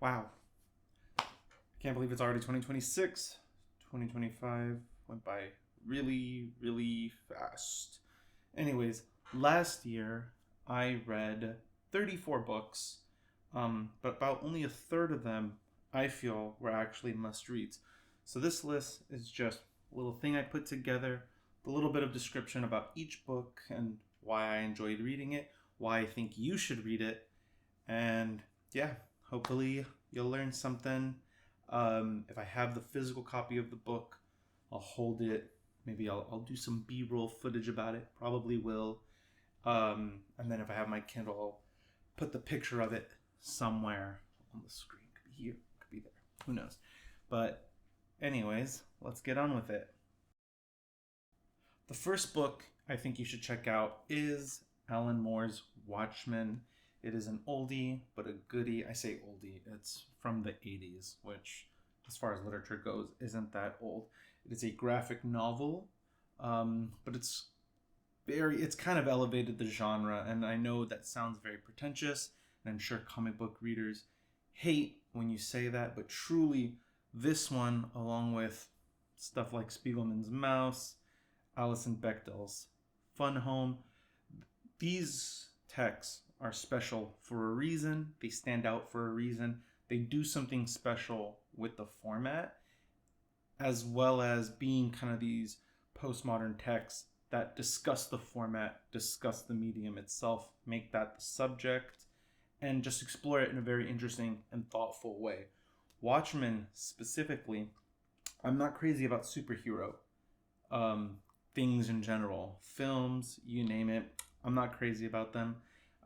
Wow. I can't believe it's already 2026. 2025 went by really, really fast. Anyways, last year I read 34 books, but about only a third of them I feel were actually must reads. So this list is just a little thing I put together, a little bit of description about each book and why I enjoyed reading it, why I think you should read it, and yeah, hopefully you'll learn something. If I have the physical copy of the book, I'll hold it. Maybe I'll do some B-roll footage about it. Probably will. And then if I have my Kindle, I'll put the picture of it somewhere on the screen. Could be here, could be there. Who knows? But anyways, let's get on with it. The first book I think you should check out is Alan Moore's Watchmen. It is an oldie, but a goodie. I say oldie, it's from the 80s, which, as far as literature goes, isn't that old. It is a graphic novel, but it's kind of elevated the genre, and I know that sounds very pretentious, and I'm sure comic book readers hate when you say that, but truly, this one, along with stuff like Spiegelman's Mouse, Alison Bechdel's Fun Home, these texts are special for a reason. They stand out for a reason. They do something special with the format, as well as being kind of these postmodern texts that discuss the format, discuss the medium itself, make that the subject, and just explore it in a very interesting and thoughtful way. Watchmen specifically, I'm not crazy about superhero things in general, films, you name it. I'm not crazy about them.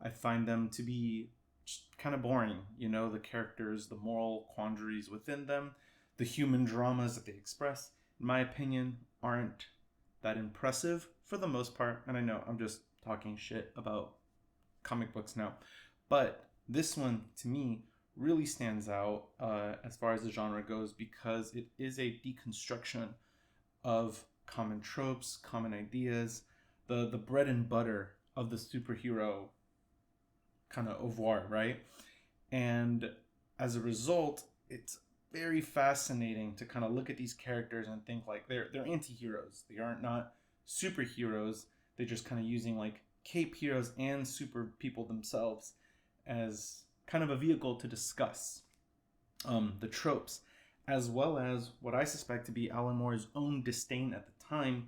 I find them to be just kind of boring. The characters, the moral quandaries within them, the human dramas that they express, in my opinion, aren't that impressive for the most part. And I know I'm just talking shit about comic books now. But this one, to me, really stands out as far as the genre goes because it is a deconstruction of common tropes, common ideas, the bread and butter of the superhero kind of oeuvre, right? And as a result, it's very fascinating to kind of look at these characters and think like they're anti-heroes. They aren't not superheroes. They're just kind of using like cape heroes and super people themselves as kind of a vehicle to discuss the tropes, as well as what I suspect to be Alan Moore's own disdain at the time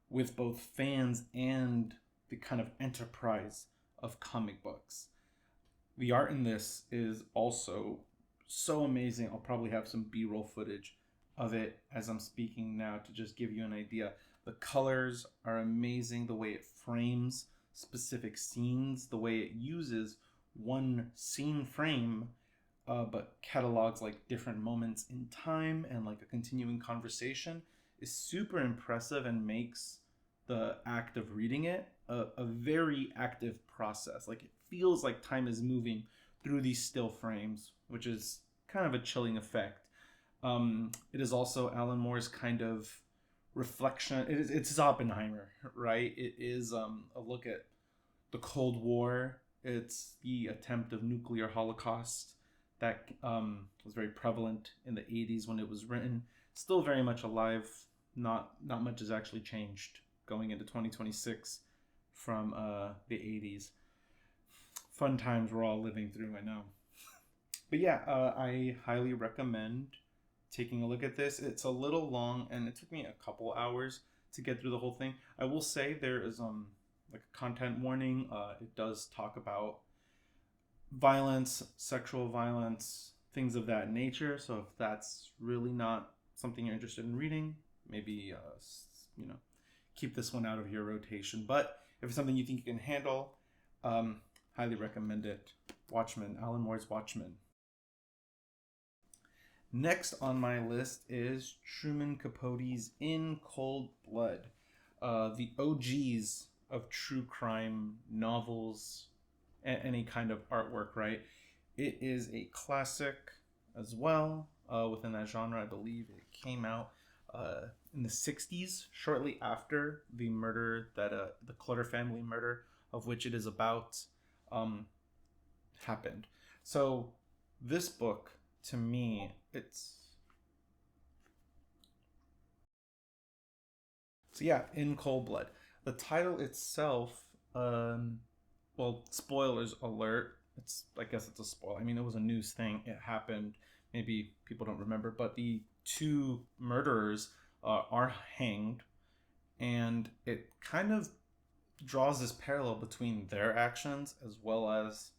with both fans and the kind of enterprise of comic books. The art in this is also so amazing. I'll probably have some B-roll footage of it as I'm speaking now to just give you an idea. The colors are amazing, the way it frames specific scenes, the way it uses one scene frame but catalogs like different moments in time and like a continuing conversation is super impressive and makes the act of reading it a very active process. Like it feels like time is moving through these still frames, which is kind of a chilling effect. It is also Alan Moore's kind of reflection. It's his Oppenheimer, right? It is a look at the Cold War. It's the attempt of nuclear holocaust that was very prevalent in the 80s when it was written. Still very much alive. Not much has actually changed going into 2026 from the 80s. Fun times we're all living through, I know. But yeah, I highly recommend taking a look at this. It's a little long, and it took me a couple hours to get through the whole thing. I will say there is like a content warning. It does talk about violence, sexual violence, things of that nature. So if that's really not something you're interested in reading, maybe keep this one out of your rotation. But if it's something you think you can handle, highly recommend it. Watchmen, Alan Moore's Watchmen. Next on my list is Truman Capote's In Cold Blood, the OGs of true crime novels, any kind of artwork, right? It is a classic as well within that genre. I believe it came out in the 60s, shortly after the murder that the Clutter family murder, of which it is about, happened. So this book to me, it's... So yeah, In Cold Blood. The title itself, well, spoilers alert. I guess it's a spoil. I mean, it was a news thing. It happened. Maybe people don't remember, but the two murderers are hanged, and it kind of draws this parallel between their actions as well as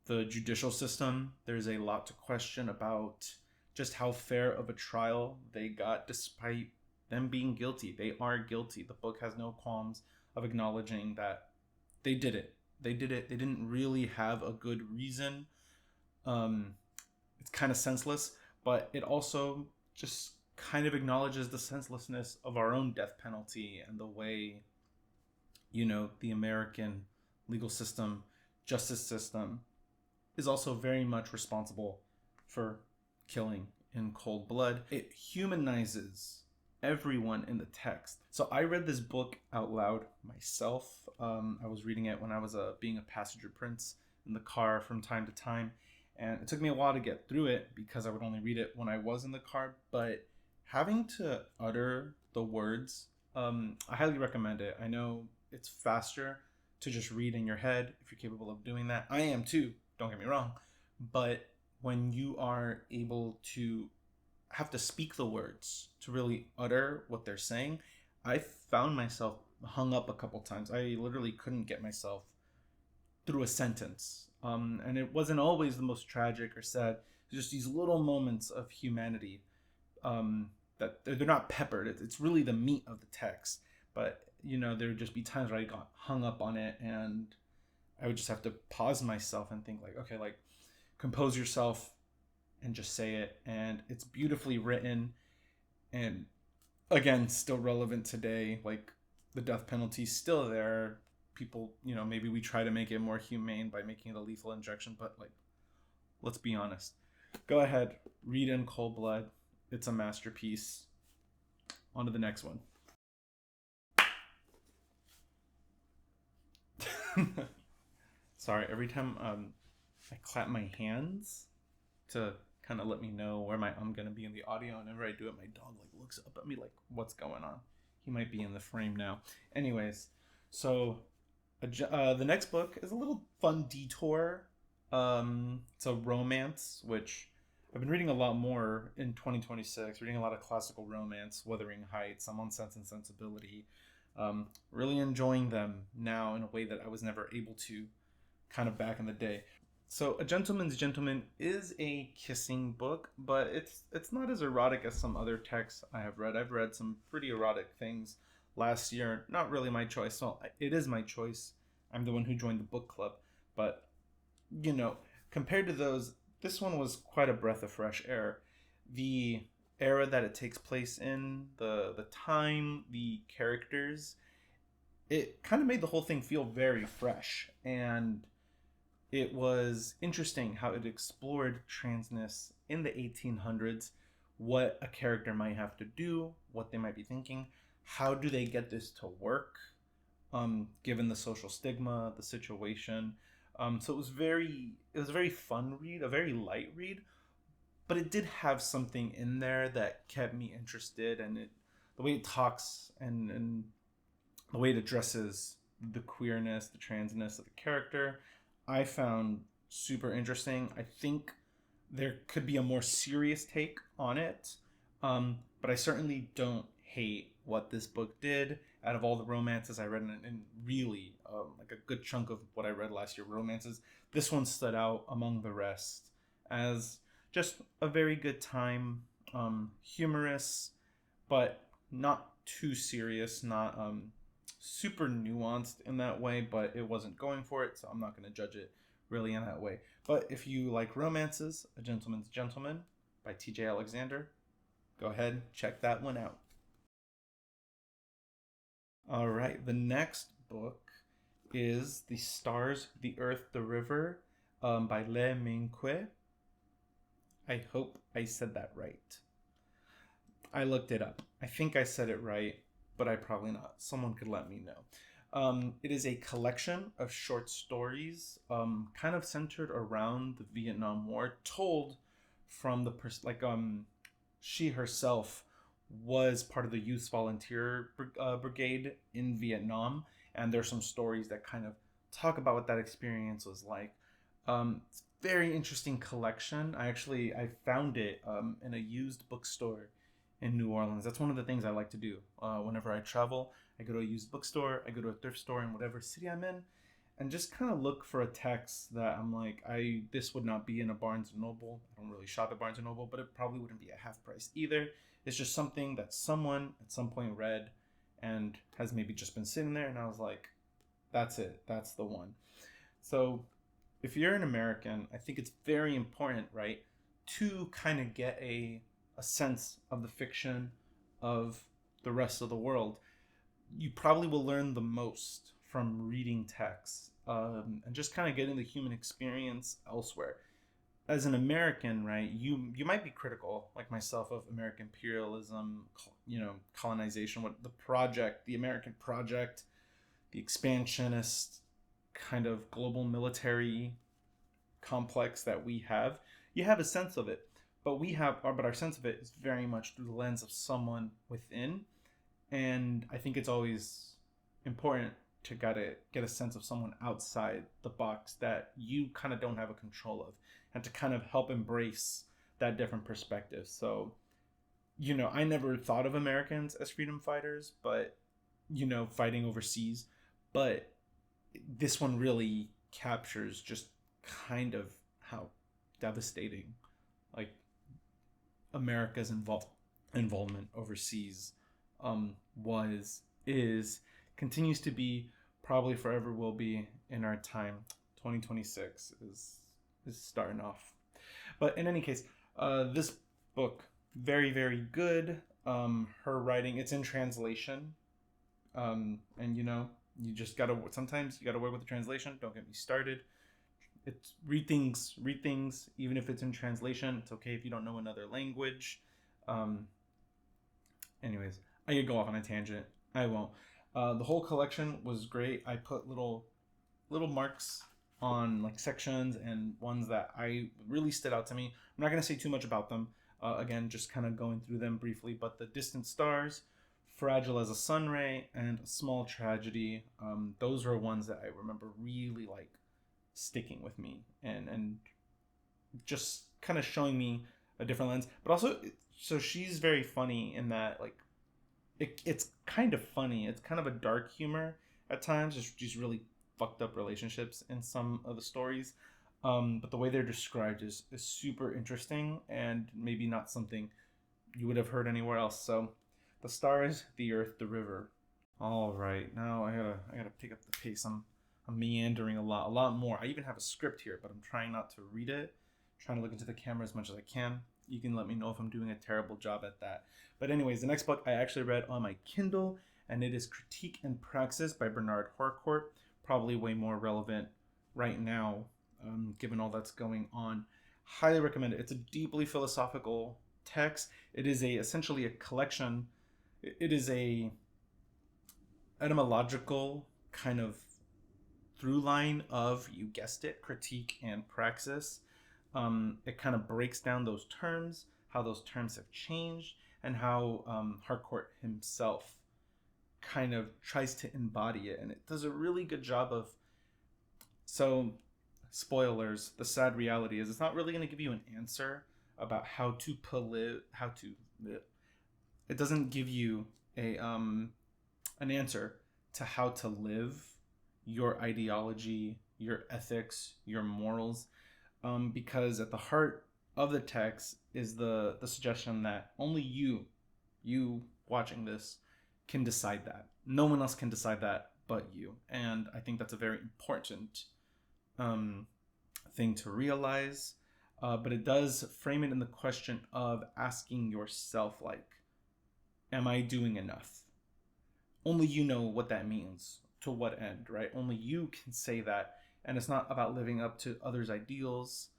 the judicial system. There's a lot to question about just how fair of a trial they got despite them being guilty. They are guilty. The book has no qualms of acknowledging that they did it. They did it. They didn't really have a good reason. It's kind of senseless, but it also just kind of acknowledges the senselessness of our own death penalty and the way, the American legal system, justice system, is also very much responsible for killing in cold blood. It humanizes everyone in the text. So I read this book out loud myself. I was reading it when I was being a passenger prince in the car from time to time. And it took me a while to get through it because I would only read it when I was in the car. But having to utter the words, I highly recommend it. I know it's faster to just read in your head if you're capable of doing that. I am too, don't get me wrong. But when you are able to have to speak the words to really utter what they're saying, I found myself hung up a couple times. I literally couldn't get myself through a sentence. And it wasn't always the most tragic or sad. Just these little moments of humanity that they're not peppered. It's really the meat of the text. But, there would just be times where I got hung up on it, and I would just have to pause myself and think okay, compose yourself and just say it. And it's beautifully written, and again, still relevant today. The death penalty's still there. People, maybe we try to make it more humane by making it a lethal injection, but let's be honest. Go ahead, read In Cold Blood. It's a masterpiece. On to the next one. Sorry, every time I clap my hands to kind of let me know where I'm gonna be in the audio. Whenever I do it, my dog looks up at me what's going on? He might be in the frame now. Anyways, so the next book is a little fun detour. It's a romance, which I've been reading a lot more in 2026. Reading a lot of classical romance, Wuthering Heights. I'm on Sense and Sensibility. Really enjoying them now in a way that I was never able to kind of back in the day. So A Gentleman's Gentleman is a kissing book, but it's not as erotic as some other texts I have read. I've read some pretty erotic things last year. Not really my choice. Well, it is my choice. I'm the one who joined the book club. But, compared to those, this one was quite a breath of fresh air. The era that it takes place in, the time, the characters, it kind of made the whole thing feel very fresh. And it was interesting how it explored transness in the 1800s, what a character might have to do, what they might be thinking, how do they get this to work, given the social stigma, the situation. So it was a very fun read, a very light read, but it did have something in there that kept me interested, and the way it talks and the way it addresses the queerness, the transness of the character, I found super interesting. I think there could be a more serious take on it, but I certainly don't hate what this book did. Out of all the romances I read, and really a good chunk of what I read last year, romances, this one stood out among the rest as just a very good time, humorous, but not too serious, not super nuanced in that way, but it wasn't going for it, so I'm not going to judge it really in that way. But if you like romances, A Gentleman's Gentleman by T.J. Alexander, go ahead, check that one out. All right, the next book is The Stars, the Earth, the River by Le Minque. I hope I said that right. I looked it up. I think I said it right, but I probably not. Someone could let me know. It is a collection of short stories kind of centered around the Vietnam War, told from the she herself was part of the youth volunteer brigade in Vietnam, and there's some stories that kind of talk about what that experience was like. It's a very interesting collection. I found it in a used bookstore in New Orleans. That's one of the things I like to do whenever I travel. I go to a used bookstore, I go to a thrift store in whatever city I'm in, and just kind of look for a text that I'm like, this would not be in a Barnes and Noble. I don't really shop at Barnes and Noble, but it probably wouldn't be at half price either. It's just something that someone at some point read and has maybe just been sitting there, and I was like, that's it. That's the one. So if you're an American, I think it's very important, right, to kind of get a sense of the fiction of the rest of the world. You probably will learn the most from reading texts, and just kind of getting the human experience elsewhere. As an American, right, you might be critical, like myself, of American imperialism, colonization, what the American project, the expansionist kind of global military complex that we have. You have a sense of it, but our sense of it is very much through the lens of someone within. And I think it's always important to get a sense of someone outside the box that you kind of don't have a control of, and to kind of help embrace that different perspective. So, I never thought of Americans as freedom fighters, but, fighting overseas. But this one really captures just kind of how devastating, like, America's involvement overseas continues to be, probably forever will be in our time. 2026 is starting off. But in any case, this book, very, very good. Her writing, it's in translation. And you just sometimes you gotta work with the translation. Don't get me started. It's read things, even if it's in translation. It's okay if you don't know another language. Anyways, I could go off on a tangent. I won't. The whole collection was great. I put little marks on like sections and ones that I really stood out to me. I'm not going to say too much about them. Again, just kind of going through them briefly. But The Distant Stars, Fragile as a Sun Ray, and A Small Tragedy. Those were ones that I remember really like sticking with me and just kind of showing me a different lens. But also, so she's very funny in that, like, it's kind of funny. It's kind of a dark humor at times. Just really fucked up relationships in some of the stories. But the way they're described is super interesting, and maybe not something you would have heard anywhere else. So, The Stars, the Earth, the River. All right, now I gotta pick up the pace. I'm meandering a lot more. I even have a script here, but I'm trying not to read it. I'm trying to look into the camera as much as I can. You can let me know if I'm doing a terrible job at that. But anyways, the next book I actually read on my Kindle, and it is Critique and Praxis by Bernard Harcourt. Probably way more relevant right now, given all that's going on. Highly recommend it. It's a deeply philosophical text. It is essentially a collection. It is a etymological kind of through line of, you guessed it, critique and praxis. It kind of breaks down those terms, how those terms have changed, and how Harcourt himself kind of tries to embody it. And it does a really good job of... So, spoilers, the sad reality is it's not really going to give you an answer about how to it doesn't give you an answer to how to live your ideology, your ethics, your morals, because at the heart of the text is the suggestion that only you watching this, can decide that. No one else can decide that but you. And I think that's a very important thing to realize. But it does frame it in the question of asking yourself, like, am I doing enough? Only you know what that means, to what end, right? Only you can say that. And it's not about living up to others' ideals,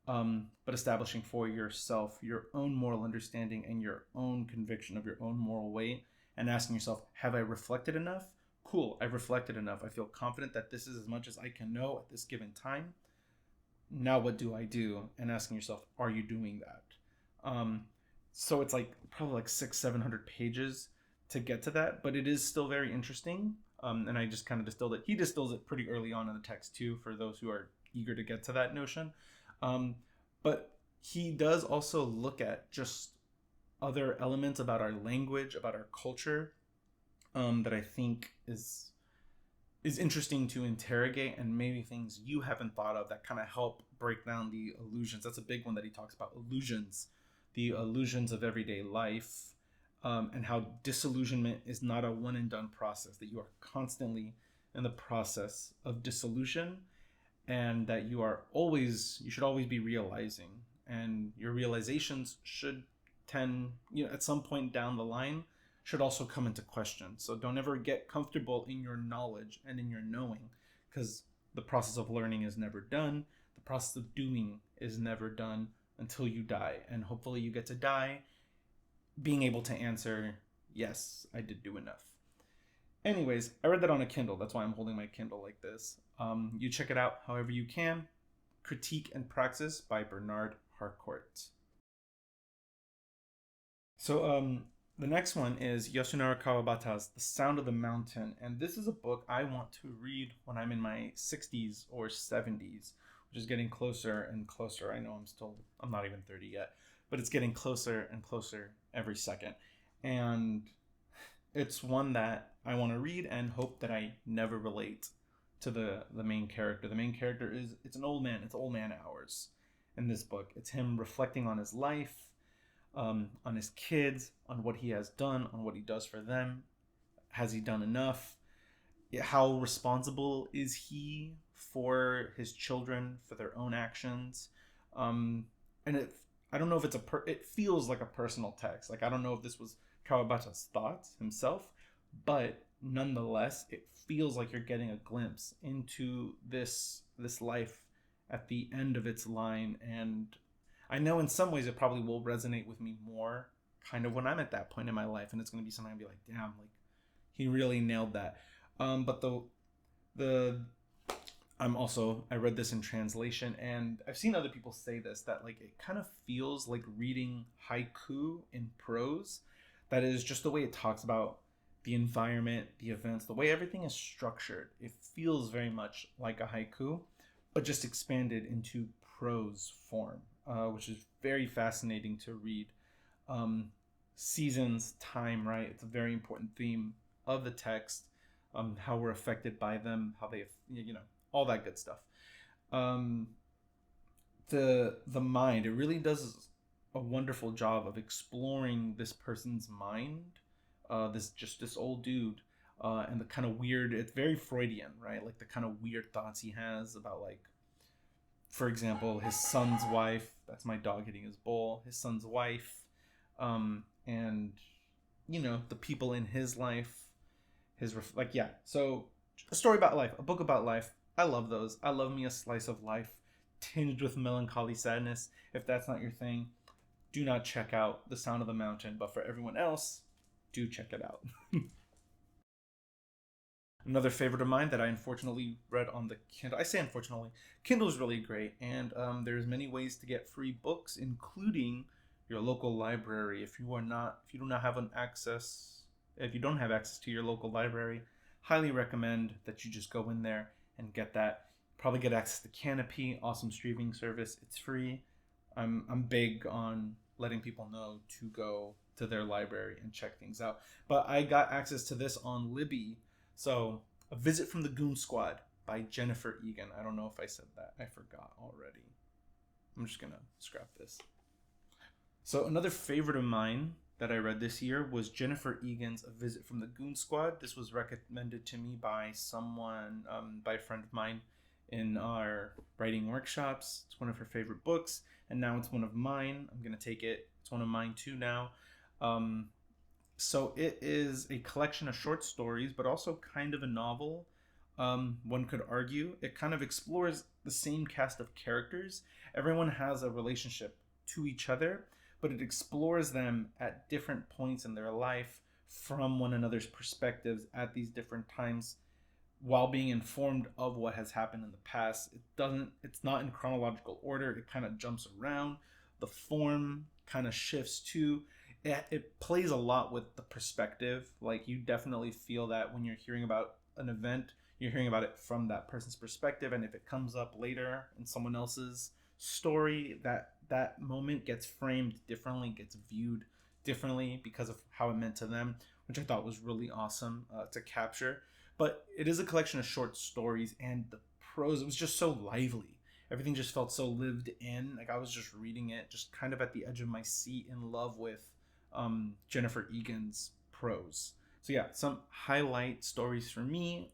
but establishing for yourself your own moral understanding and your own conviction of your own moral weight, and asking yourself, have I reflected enough? Cool, I've reflected enough. I feel confident that this is as much as I can know at this given time. now what do I do? And asking yourself, are you doing that? So it's like probably like 600-700 pages to get to that, but it is still very interesting. And I just kind of distilled it. He distills it pretty early on in the text too, for those who are eager to get to that notion. But he does also look at just other elements about our language, about our culture, that I think is interesting to interrogate, and maybe things you haven't thought of that kind of help break down the illusions. That's a big one that he talks about, illusions, the illusions of everyday life, and how disillusionment is not a one and done process, that you are constantly in the process of dissolution, and that you should always be realizing, and your realizations should tend, at some point down the line, should also come into question. So don't ever get comfortable in your knowledge and in your knowing, because the process of learning is never done. The process of doing is never done until you die. And hopefully you get to die being able to answer, yes, I did do enough. Anyways, I read that on a Kindle. That's why I'm holding my Kindle like this. You check it out however you can. Critique and Praxis by Bernard Harcourt. So the next one is Yasunari Kawabata's The Sound of the Mountain. And this is a book I want to read when I'm in my 60s or 70s, which is getting closer and closer. I know I'm not even 30 yet, but it's getting closer and closer every second. And it's one that I want to read and hope that I never relate to the main character. The main character it's an old man. It's old man hours in this book. It's him reflecting on his life, on his kids, on what he has done, on what he does for them. Has he done enough? How responsible is he for his children, for their own actions? And I don't know if it feels like a personal text. Like, I don't know if this was Kawabata's thoughts himself, but nonetheless, it feels like you're getting a glimpse into this life at the end of its line. And I know in some ways it probably will resonate with me more kind of when I'm at that point in my life, and it's going to be something I'll be like, damn, like he really nailed that. But I read this in translation, and I've seen other people say this, that like it kind of feels like reading haiku in prose. That is just the way it talks about the environment, the events, the way everything is structured. It feels very much like a haiku, but just expanded into prose form, which is very fascinating to read. Seasons, time, right? It's a very important theme of the text. How we're affected by them, how they, all that good stuff. The mind, it really does a wonderful job of exploring this person's mind, this old dude, and the kind of weird, it's very Freudian, right? Like the kind of weird thoughts he has about, like, for example, his son's wife. That's my dog hitting his bowl. His son's wife, and the people in his life. So a story about life, a book about life. I love those. I love me a slice of life tinged with melancholy sadness. If that's not your thing, do not check out The Sound of the Mountain. But for everyone else, do check it out. Another favorite of mine that I unfortunately read on the Kindle. I say unfortunately, Kindle is really great, and there's many ways to get free books, including your local library. If you don't have access to your local library, highly recommend that you just go in there and get that. Probably get access to Canopy, awesome streaming service. It's free. I'm big on letting people know to go to their library and check things out. But I got access to this on Libby. So, A Visit from the Goon Squad by Jennifer Egan. I don't know if I said that. I forgot already. I'm just going to scrap this. So another favorite of mine that I read this year was Jennifer Egan's A Visit from the Goon Squad. This was recommended to me by by a friend of mine in our writing workshops. It's one of her favorite books, and now it's one of mine. I'm going to take it. It's one of mine too now. So it is a collection of short stories, but also kind of a novel. One could argue it kind of explores the same cast of characters. Everyone has a relationship to each other, but it explores them at different points in their life from one another's perspectives at these different times while being informed of what has happened in the past. It's not in chronological order. It kind of jumps around. The form kind of shifts too. It plays a lot with the perspective. Like, you definitely feel that when you're hearing about an event, you're hearing about it from that person's perspective, and if it comes up later in someone else's story, that moment gets framed differently, gets viewed differently because of how it meant to them, which I thought was really awesome to capture. But it is a collection of short stories, and the prose, it was just so lively. Everything just felt so lived in. Like, I was just reading it, just kind of at the edge of my seat, in love with Jennifer Egan's prose. So yeah, some highlight stories for me.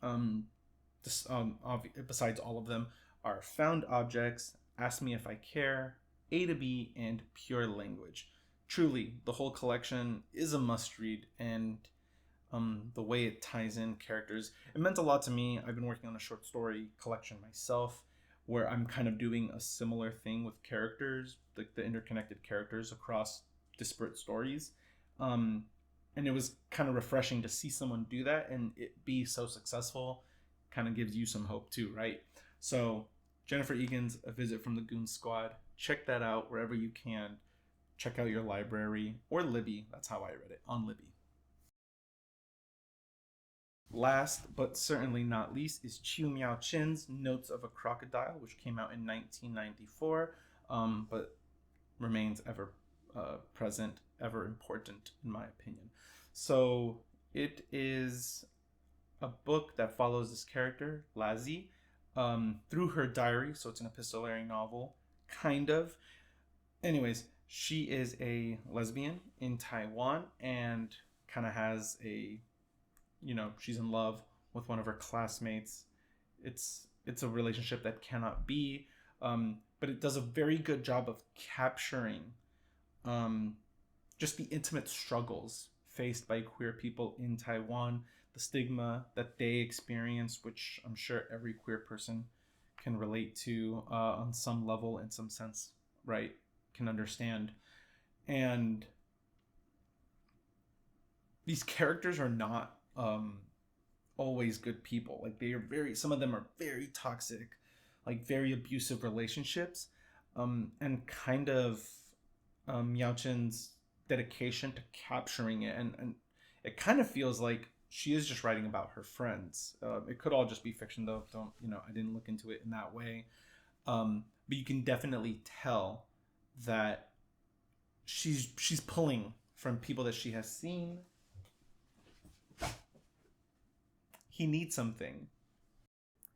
Besides all of them, are Found Objects, Ask Me If I Care, A to B, and Pure Language. Truly, the whole collection is a must read, and the way it ties in characters, it meant a lot to me. I've been working on a short story collection myself, where I'm kind of doing a similar thing with characters, like the interconnected characters across disparate stories. Um, and it was kind of refreshing to see someone do that and it be so successful. Kind of gives you some hope too, right? So, Jennifer Egan's A Visit from the Goon Squad. Check that out wherever you can. Check out your library or Libby. That's how I read it, on Libby. Last but certainly not least is Chiu Miao Chin's Notes of a Crocodile, which came out in 1994, but remains ever present, ever important, in my opinion. So it is a book that follows this character, Lazi, through her diary. So it's an epistolary novel, kind of. Anyways, she is a lesbian in Taiwan and kind of has she's in love with one of her classmates. It's a relationship that cannot be, but it does a very good job of capturing just the intimate struggles faced by queer people in Taiwan, the stigma that they experience, which I'm sure every queer person can relate to on some level, in some sense, right? Can understand. And these characters are not always good people. Like, they are some of them are very toxic, like very abusive relationships, and kind of Yao Chen's dedication to capturing it, and it kind of feels like she is just writing about her friends. It could all just be fiction, though. Don't I didn't look into it in that way, but you can definitely tell that she's pulling from people that she has seen. He needs something.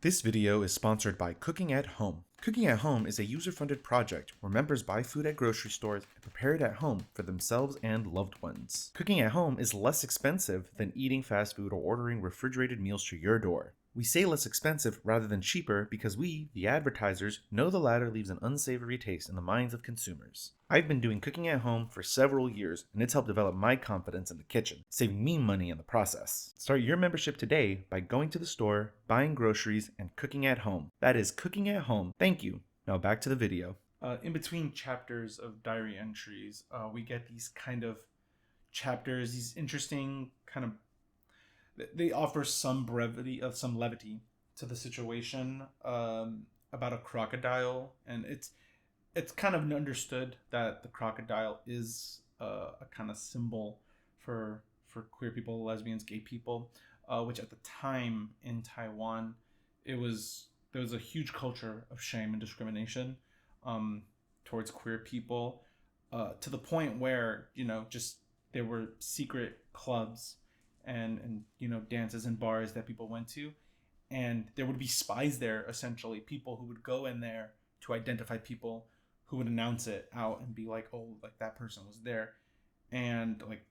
This video is sponsored by Cooking at Home. Cooking at Home is a user-funded project where members buy food at grocery stores and prepare it at home for themselves and loved ones. Cooking at home is less expensive than eating fast food or ordering refrigerated meals to your door. We say less expensive rather than cheaper because we, the advertisers, know the latter leaves an unsavory taste in the minds of consumers. I've been doing cooking at home for several years, and it's helped develop my confidence in the kitchen, saving me money in the process. Start your membership today by going to the store, buying groceries, and cooking at home. That is cooking at home. Thank you. Now back to the video. In between chapters of diary entries, we get these kind of chapters, these interesting kind of, they offer some brevity, some levity to the situation, about a crocodile, and it's kind of understood that the crocodile is a kind of symbol for queer people, lesbians, gay people, which at the time in Taiwan, there was a huge culture of shame and discrimination towards queer people, to the point where just there were secret clubs and dances and bars that people went to, and there would be spies there, essentially people who would go in there to identify people, who would announce it out and be like, oh, like that person was there. And like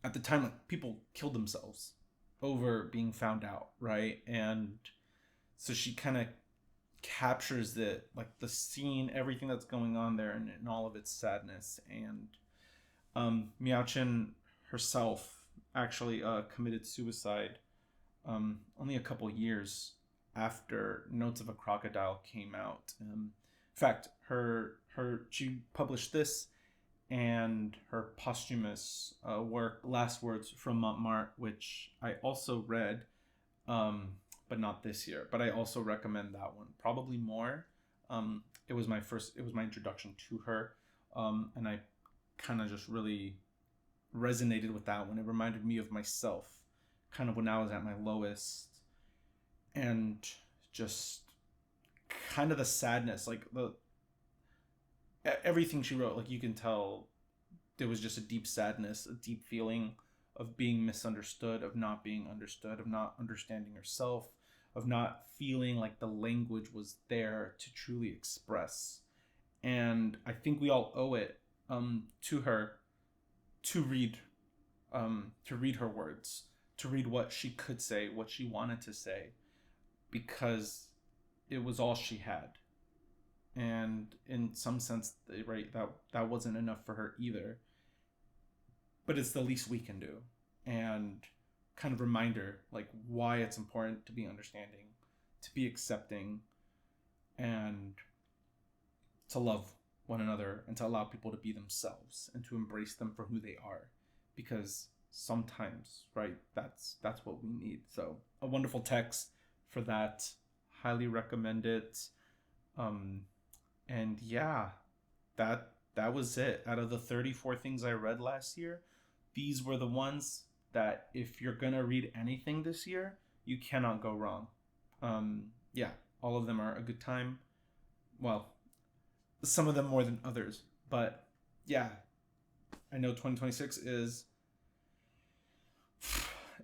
at the time, like, people killed themselves over being found out, right? And so she kind of captures the scene, everything that's going on there, and all of its sadness. And Miao Chen herself actually committed suicide only a couple years after Notes of a Crocodile came out. In fact, she published this and her posthumous work, Last Words from Montmartre, which I also read, but not this year. But I also recommend that one probably more. It was my introduction to her, and I kind of just really resonated with that one. It reminded me of myself, kind of when I was at my lowest, and just kind of the sadness, like everything she wrote, like you can tell there was just a deep sadness, a deep feeling of being misunderstood, of not being understood, of not understanding herself, of not feeling like the language was there to truly express. And I think we all owe it to her to read her words, to read what she could say, what she wanted to say, because it was all she had. And in some sense, right, that wasn't enough for her either. But it's the least we can do. And kind of reminder, like, why it's important to be understanding, to be accepting, and to love one another, and to allow people to be themselves and to embrace them for who they are. Because sometimes, right, that's what we need. So a wonderful text for that. Highly recommend it. And yeah, that was it. Out of the 34 things I read last year, these were the ones that if you're gonna read anything this year, you cannot go wrong. Yeah, all of them are a good time. Well, some of them more than others, but yeah, I know 2026 is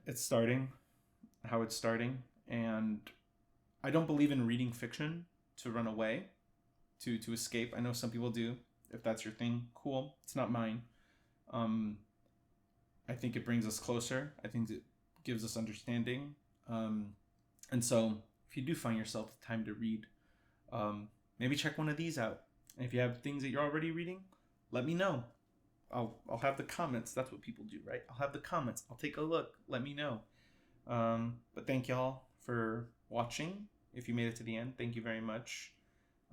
it's starting, how it's starting, and I don't believe in reading fiction to run away, to escape. I know some people do. If that's your thing, cool. It's not mine. I think it brings us closer. I think it gives us understanding. And so if you do find yourself time to read, maybe check one of these out. And if you have things that you're already reading, let me know. I'll have the comments. That's what people do, right? I'll have the comments. I'll take a look. Let me know. But thank y'all for watching. If you made it to the end, thank you very much.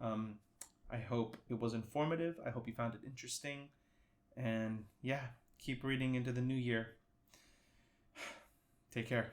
I hope it was informative. I hope you found it interesting. And yeah, keep reading into the new year. Take care.